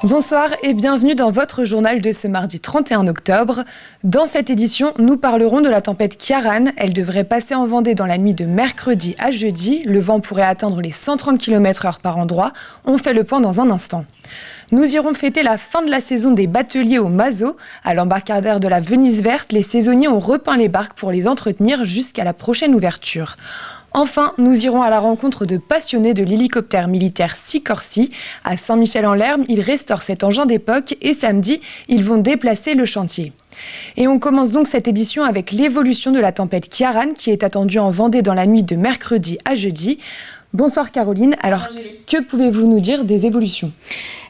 Bonsoir et bienvenue dans votre journal de ce mardi 31 octobre. Dans cette édition, nous parlerons de la tempête Ciarán. Elle devrait passer en Vendée dans la nuit de mercredi à jeudi. Le vent pourrait atteindre les 130 km/h par endroit. On fait le point dans un instant. Nous irons fêter la fin de la saison des bateliers au Mazo. À l'embarcadère de la Venise Verte, les saisonniers ont repeint les barques pour les entretenir jusqu'à la prochaine ouverture. Enfin, nous irons à la rencontre de passionnés de l'hélicoptère militaire Sikorsky. À Saint-Michel-en-Lerme, ils restaurent cet engin d'époque et samedi, ils vont déplacer le chantier. Et on commence donc cette édition avec l'évolution de la tempête Ciarán qui est attendue en Vendée dans la nuit de mercredi à jeudi. Bonsoir Caroline, alors que pouvez-vous nous dire des évolutions ?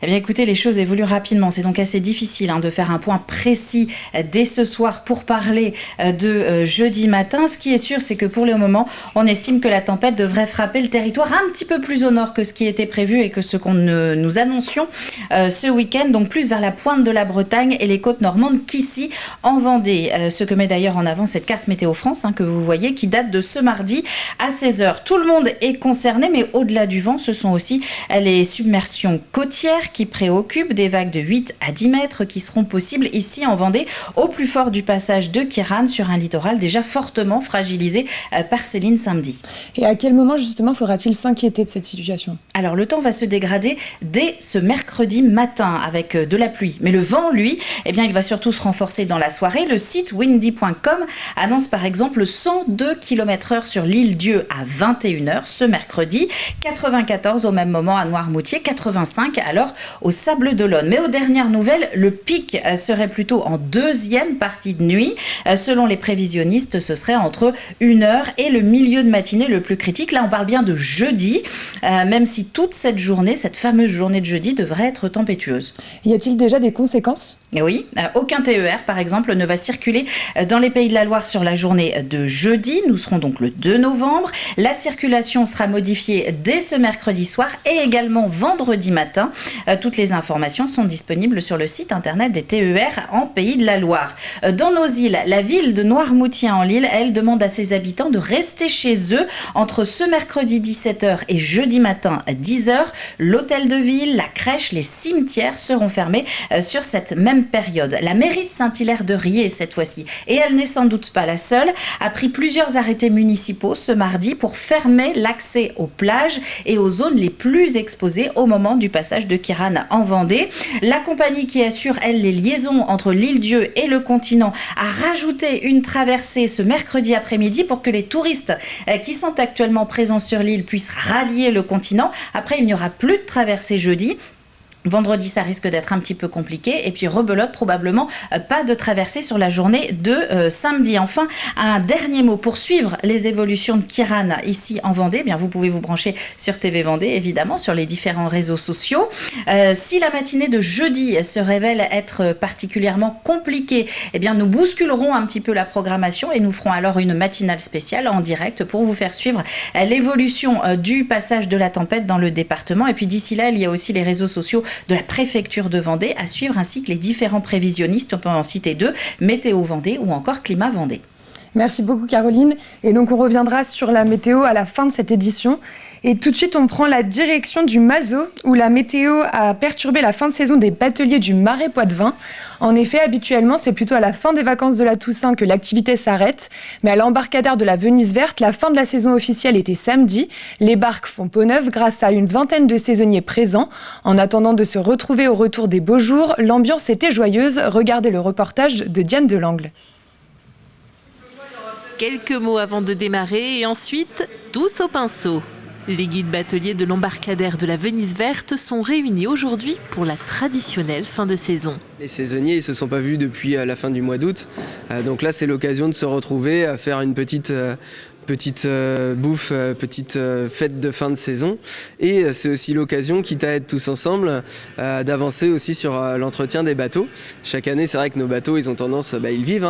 Eh bien écoutez, les choses évoluent rapidement, c'est donc assez difficile de faire un point précis dès ce soir pour parler de jeudi matin. Ce qui est sûr, c'est que pour le moment, on estime que la tempête devrait frapper le territoire un petit peu plus au nord que ce qui était prévu et que ce qu'on nous annoncions ce week-end, donc plus vers la pointe de la Bretagne et les côtes normandes qu'ici en Vendée. Ce que met d'ailleurs en avant cette carte Météo France que vous voyez, qui date de ce mardi à 16h. Tout le monde est concerné, mais au-delà du vent, ce sont aussi les submersions côtières qui préoccupent, des vagues de 8 à 10 mètres qui seront possibles ici en Vendée, au plus fort du passage de Ciarán sur un littoral déjà fortement fragilisé par Céline samedi. Et à quel moment justement faudra-t-il s'inquiéter de cette situation ? Alors le temps va se dégrader dès ce mercredi matin avec de la pluie. Mais le vent, lui, il va surtout se renforcer dans la soirée. Le site windy.com annonce par exemple 102 km/h sur l'île Dieu à 21h ce mercredi, 94 au même moment à Noirmoutier, 85 alors au Sables-d'Olonne. Mais aux dernières nouvelles, le pic serait plutôt en deuxième partie de nuit. Selon les prévisionnistes, ce serait entre 1h et le milieu de matinée le plus critique. Là, on parle bien de jeudi, même si toute cette journée, cette fameuse journée de jeudi, devrait être tempétueuse. Y a-t-il déjà des conséquences ? Oui, aucun TER, par exemple, ne va circuler dans les Pays de la Loire sur la journée de jeudi. Nous serons donc le 2 novembre. La circulation sera modifiée dès ce mercredi soir et également vendredi matin. Toutes les informations sont disponibles sur le site internet des TER en Pays de la Loire. Dans nos îles, la ville de Noirmoutier en Lille, elle demande à ses habitants de rester chez eux entre ce mercredi 17h et jeudi matin 10h. L'hôtel de ville, la crèche, les cimetières seront fermés sur cette même période. La mairie de Saint-Hilaire-de-Riez, cette fois-ci, et elle n'est sans doute pas la seule, a pris plusieurs arrêtés municipaux ce mardi pour fermer l'accès aux plages et aux zones les plus exposées au moment du passage de Ciarán en Vendée. La compagnie qui assure, elle, les liaisons entre l'île Dieu et le continent a rajouté une traversée ce mercredi après-midi pour que les touristes qui sont actuellement présents sur l'île puissent rallier le continent. Après, il n'y aura plus de traversée jeudi. Vendredi, ça risque d'être un petit peu compliqué. Et puis, rebelote, probablement pas de traversée sur la journée de samedi. Enfin, un dernier mot pour suivre les évolutions de Ciarán ici en Vendée. Vous pouvez vous brancher sur TV Vendée, évidemment, sur les différents réseaux sociaux. Si la matinée de jeudi se révèle être particulièrement compliquée, nous bousculerons un petit peu la programmation et nous ferons alors une matinale spéciale en direct pour vous faire suivre l'évolution du passage de la tempête dans le département. Et puis, d'ici là, il y a aussi les réseaux sociaux de la préfecture de Vendée à suivre, ainsi que les différents prévisionnistes, on peut en citer 2, Météo Vendée ou encore Climat Vendée. Merci beaucoup Caroline. Et donc on reviendra sur la météo à la fin de cette édition. Et tout de suite, on prend la direction du Mazo, où la météo a perturbé la fin de saison des bateliers du Marais Poitevin. En effet, habituellement, c'est plutôt à la fin des vacances de la Toussaint que l'activité s'arrête. Mais à l'embarcadère de la Venise Verte, la fin de la saison officielle était samedi. Les barques font peau neuve grâce à une vingtaine de saisonniers présents. En attendant de se retrouver au retour des beaux jours, l'ambiance était joyeuse. Regardez le reportage de Diane Delangle. Quelques mots avant de démarrer et ensuite, tous au pinceau. Les guides bateliers de l'embarcadère de la Venise Verte sont réunis aujourd'hui pour la traditionnelle fin de saison. Les saisonniers ne se sont pas vus depuis la fin du mois d'août. Donc là, c'est l'occasion de se retrouver, à faire une petite bouffe, petite fête de fin de saison. Et c'est aussi l'occasion, quitte à être tous ensemble, d'avancer aussi sur l'entretien des bateaux. Chaque année, c'est vrai que nos bateaux, ils ont tendance, ils vivent,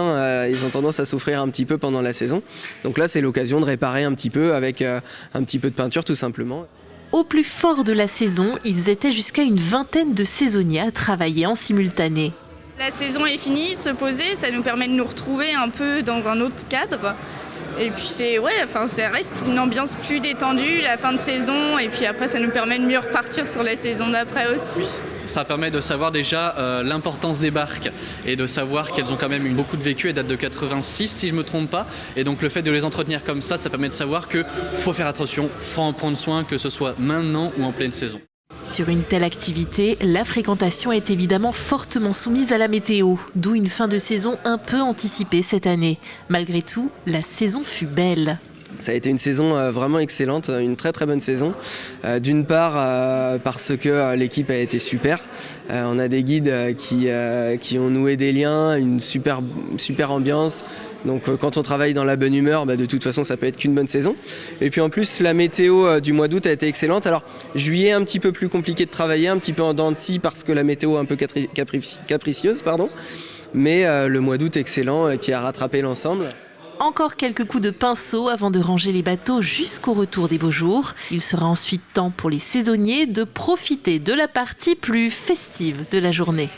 ils ont tendance à souffrir un petit peu pendant la saison. Donc là, c'est l'occasion de réparer un petit peu avec un petit peu de peinture, tout simplement. Au plus fort de la saison, ils étaient jusqu'à une vingtaine de saisonniers à travailler en simultané. La saison est finie, de se poser, ça nous permet de nous retrouver un peu dans un autre cadre. Et puis ça reste une ambiance plus détendue, la fin de saison, et puis après ça nous permet de mieux repartir sur la saison d'après aussi. Ça permet de savoir déjà l'importance des barques et de savoir qu'elles ont quand même eu beaucoup de vécu. Elles datent de 86 si je ne me trompe pas. Et donc le fait de les entretenir comme ça permet de savoir qu'il faut faire attention, il faut en prendre soin, que ce soit maintenant ou en pleine saison. Sur une telle activité, la fréquentation est évidemment fortement soumise à la météo, d'où une fin de saison un peu anticipée cette année. Malgré tout, la saison fut belle. Ça a été une saison vraiment excellente, une très très bonne saison. D'une part parce que l'équipe a été super. On a des guides qui ont noué des liens, une super ambiance. Donc quand on travaille dans la bonne humeur, de toute façon ça peut être qu'une bonne saison. Et puis en plus la météo du mois d'août a été excellente. Alors juillet un petit peu plus compliqué de travailler, un petit peu en dents de scie parce que la météo est un peu capricieuse. Mais le mois d'août excellent qui a rattrapé l'ensemble. Encore quelques coups de pinceau avant de ranger les bateaux jusqu'au retour des beaux jours. Il sera ensuite temps pour les saisonniers de profiter de la partie plus festive de la journée.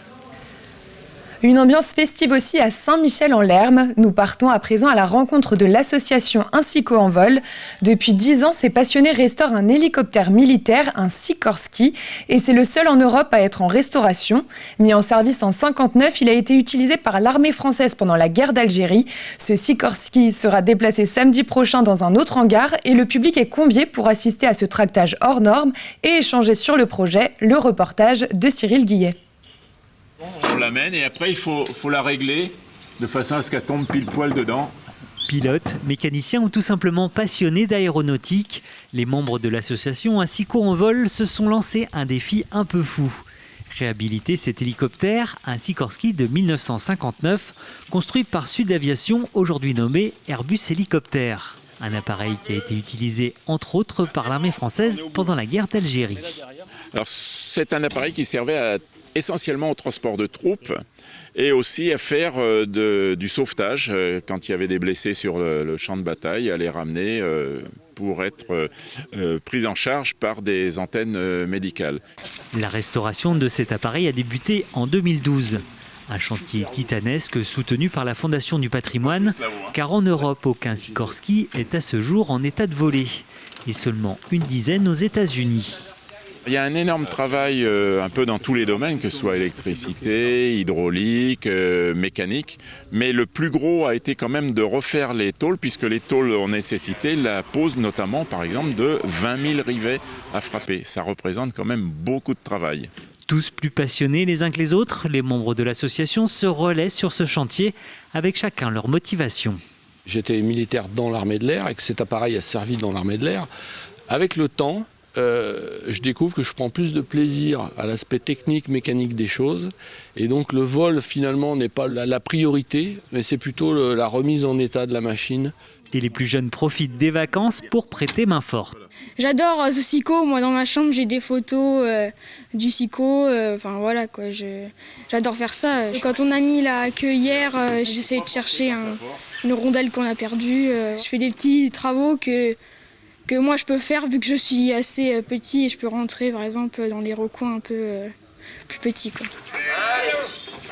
Une ambiance festive aussi à Saint-Michel-en-Lerme. Nous partons à présent à la rencontre de l'association Un Sico en vol. Depuis 10 ans, ces passionnés restaurent un hélicoptère militaire, un Sikorsky, et c'est le seul en Europe à être en restauration. Mis en service en 1959, il a été utilisé par l'armée française pendant la guerre d'Algérie. Ce Sikorsky sera déplacé samedi prochain dans un autre hangar et le public est convié pour assister à ce tractage hors norme et échanger sur le projet. Le reportage de Cyril Guillet. On l'amène et après il faut la régler de façon à ce qu'elle tombe pile poil dedans. Pilotes, mécaniciens ou tout simplement passionnés d'aéronautique, les membres de l'association Un Sico en vol se sont lancés un défi un peu fou. Réhabiliter cet hélicoptère, un Sikorsky de 1959, construit par Sud Aviation, aujourd'hui nommé Airbus Hélicoptère. Un appareil qui a été utilisé entre autres par l'armée française pendant la guerre d'Algérie. Alors c'est un appareil qui servait essentiellement au transport de troupes et aussi à faire du sauvetage quand il y avait des blessés sur le champ de bataille, à les ramener pour être pris en charge par des antennes médicales. La restauration de cet appareil a débuté en 2012. Un chantier titanesque soutenu par la Fondation du patrimoine, car en Europe, aucun Sikorsky est à ce jour en état de voler, et seulement une dizaine aux États-Unis. Il y a un énorme travail un peu dans tous les domaines, que ce soit électricité, hydraulique, mécanique. Mais le plus gros a été quand même de refaire les tôles, puisque les tôles ont nécessité la pose notamment, par exemple, de 20 000 rivets à frapper. Ça représente quand même beaucoup de travail. Tous plus passionnés les uns que les autres, les membres de l'association se relaient sur ce chantier avec chacun leur motivation. J'étais militaire dans l'armée de l'air et que cet appareil a servi dans l'armée de l'air. Avec le temps, je découvre que je prends plus de plaisir à l'aspect technique, mécanique des choses. Et donc le vol finalement n'est pas la priorité, mais c'est plutôt la remise en état de la machine. Et les plus jeunes profitent des vacances pour prêter main forte. J'adore ce Sico, moi dans ma chambre j'ai des photos du Sico, voilà quoi, j'adore faire ça. Quand on a mis la queue hier, j'essaie de chercher une rondelle qu'on a perdue. Je fais des petits travaux que moi je peux faire vu que je suis assez petit et je peux rentrer par exemple dans les recoins un peu plus petits, quoi.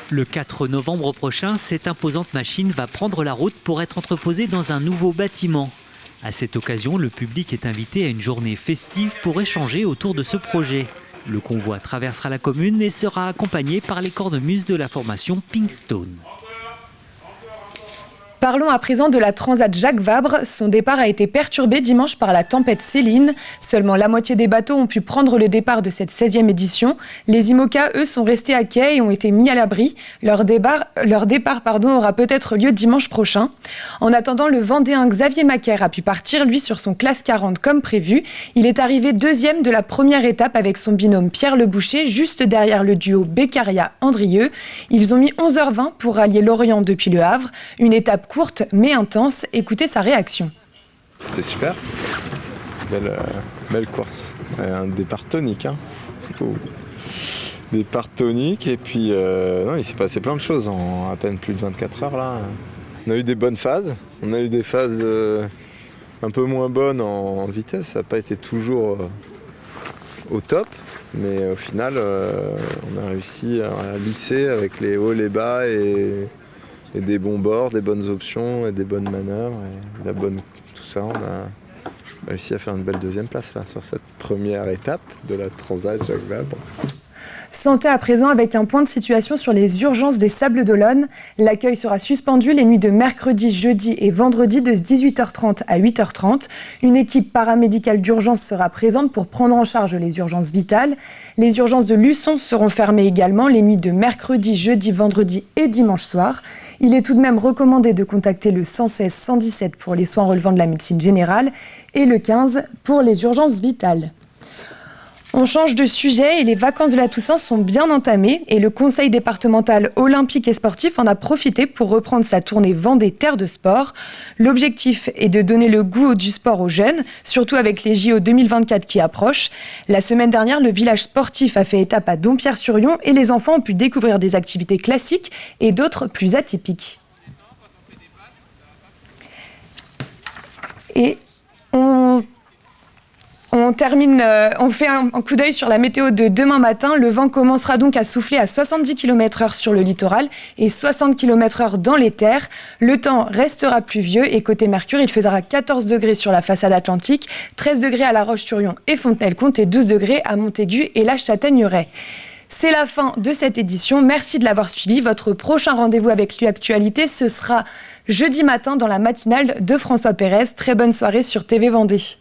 Le 4 novembre prochain, cette imposante machine va prendre la route pour être entreposée dans un nouveau bâtiment. À cette occasion, le public est invité à une journée festive pour échanger autour de ce projet. Le convoi traversera la commune et sera accompagné par les cornemuses de la formation Pinkstone. Parlons à présent de la Transat Jacques Vabre. Son départ a été perturbé dimanche par la tempête Céline. Seulement la moitié des bateaux ont pu prendre le départ de cette 16e édition. Les IMOCA, eux, sont restés à quai et ont été mis à l'abri. Leur départ aura peut-être lieu dimanche prochain. En attendant, le Vendéen Xavier Macaire a pu partir, lui, sur son classe 40 comme prévu. Il est arrivé deuxième de la première étape avec son binôme Pierre Le Boucher, juste derrière le duo Beccaria-Andrieux. Ils ont mis 11h20 pour rallier Lorient depuis Le Havre. Une étape courte mais intense. Écoutez sa réaction. C'était super. Belle course. Un départ tonique. Départ tonique et puis il s'est passé plein de choses en à peine plus de 24 heures là. On a eu des bonnes phases. On a eu des phases un peu moins bonnes en vitesse. Ça n'a pas été toujours au top. Mais au final, on a réussi à lisser avec les hauts, les bas et des bons bords, des bonnes options et des bonnes manœuvres. Et tout ça, on a réussi à faire une belle deuxième place là, sur cette première étape de la Transat Jacques Vabre. Santé à présent avec un point de situation sur les urgences des Sables-d'Olonne. L'accueil sera suspendu les nuits de mercredi, jeudi et vendredi de 18h30 à 8h30. Une équipe paramédicale d'urgence sera présente pour prendre en charge les urgences vitales. Les urgences de Luçon seront fermées également les nuits de mercredi, jeudi, vendredi et dimanche soir. Il est tout de même recommandé de contacter le 116 117 pour les soins relevant de la médecine générale et le 15 pour les urgences vitales. On change de sujet et les vacances de la Toussaint sont bien entamées et le conseil départemental olympique et sportif en a profité pour reprendre sa tournée Vendée Terre de Sport. L'objectif est de donner le goût du sport aux jeunes, surtout avec les JO 2024 qui approchent. La semaine dernière, le village sportif a fait étape à Dompierre-sur-Yon et les enfants ont pu découvrir des activités classiques et d'autres plus atypiques. Et on fait un coup d'œil sur la météo de demain matin. Le vent commencera donc à souffler à 70 km/h sur le littoral et 60 km/h dans les terres. Le temps restera pluvieux et côté Mercure, il fera 14 degrés sur la façade atlantique, 13 degrés à La Roche-sur-Yon et Fontenay-le-Comte et 12 degrés à Montaigu et la Châtaigneraie. C'est la fin de cette édition. Merci de l'avoir suivi. Votre prochain rendez-vous avec l'Actualité, ce sera jeudi matin dans la matinale de François Pérez. Très bonne soirée sur TV Vendée.